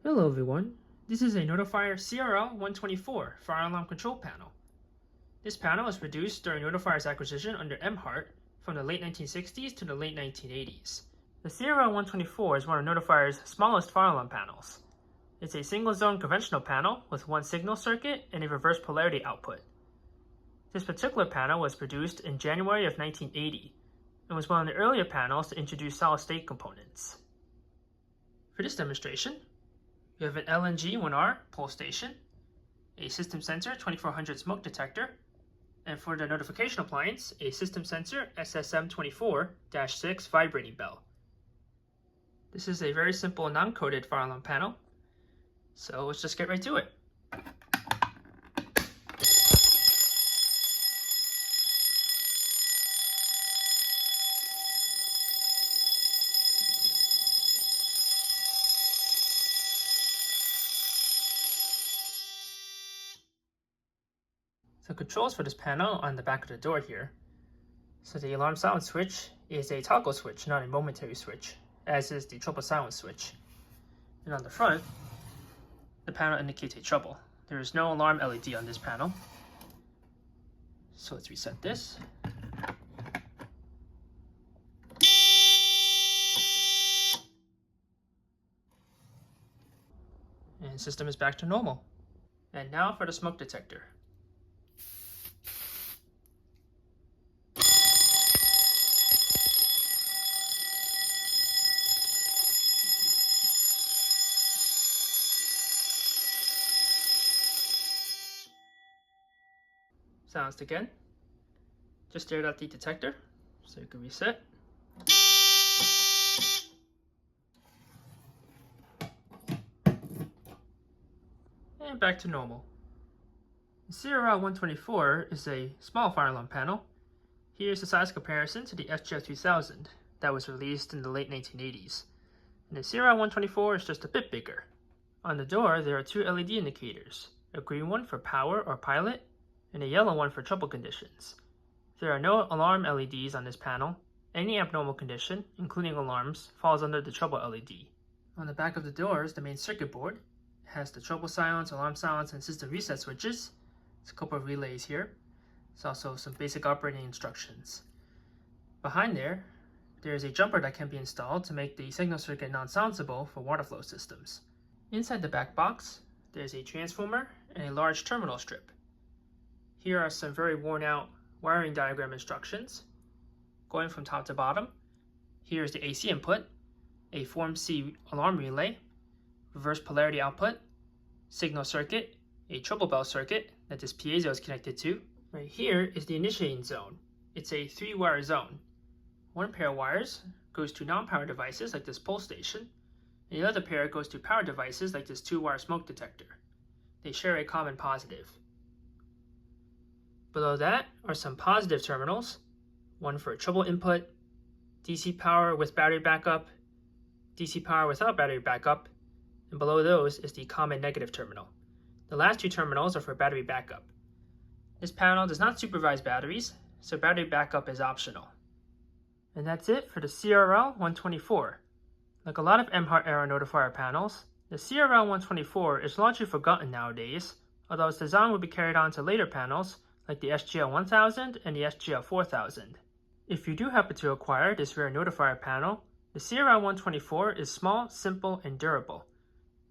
Hello everyone, this is a Notifier CRL-124 fire alarm control panel. This panel was produced during Notifier's acquisition under MHART from the late 1960s to the late 1980s. The CRL-124 is one of Notifier's smallest fire alarm panels. It's a single-zone conventional panel with one signal circuit and a reverse polarity output. This particular panel was produced in January of 1980 and was one of the earlier panels to introduce solid-state components. For this demonstration, we have an LNG1R pull station, a system sensor 2400 smoke detector, and for the notification appliance, a system sensor SSM24-6 vibrating bell. This is a very simple non-coded fire alarm panel, so let's just get right to it. The controls for this panel are on the back of the door here. So the alarm silence switch is a toggle switch, not a momentary switch, as is the trouble silence switch. And on the front, the panel indicates a trouble. There is no alarm LED on this panel. So let's reset this. And system is back to normal. And now for the smoke detector. Silenced again. Just stared at the detector, so you can reset. And back to normal. The CRL-124 is a small fire alarm panel. Here's the size comparison to the SGF-2000 that was released in the late 1980s. And the CRL-124 is just a bit bigger. On the door, there are two LED indicators, a green one for power or pilot, and a yellow one for trouble conditions. There are no alarm LEDs on this panel. Any abnormal condition, including alarms, falls under the trouble LED. On the back of the door is the main circuit board. It has the trouble silence, alarm silence, and system reset switches. There's a couple of relays here. There's also some basic operating instructions. Behind there is a jumper that can be installed to make the signal circuit non-silenceable for water flow systems. Inside the back box, there's a transformer and a large terminal strip. Here are some very worn out wiring diagram instructions. Going from top to bottom, here's the AC input, a Form C alarm relay, reverse polarity output, signal circuit, a trouble bell circuit that this piezo is connected to. Right here is the initiating zone. It's a 3-wire zone. One pair of wires goes to non-power devices like this pull station, and the other pair goes to power devices like this 2-wire smoke detector. They share a common positive. Below that are some positive terminals, one for trouble input, DC power with battery backup, DC power without battery backup, and below those is the common negative terminal. The last two terminals are for battery backup. This panel does not supervise batteries, so battery backup is optional. And that's it for the CRL-124. Like a lot of MHART era notifier panels, the CRL-124 is largely forgotten nowadays, although its design will be carried on to later panels like the SGL-1000 and the SGL-4000. If you do happen to acquire this rare notifier panel, the CRL-124 is small, simple, and durable.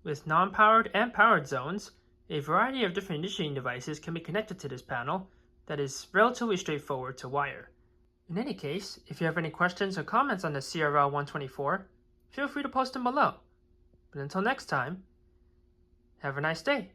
With non-powered and powered zones, a variety of different initiating devices can be connected to this panel that is relatively straightforward to wire. In any case, if you have any questions or comments on the CRL-124, feel free to post them below. But until next time, have a nice day.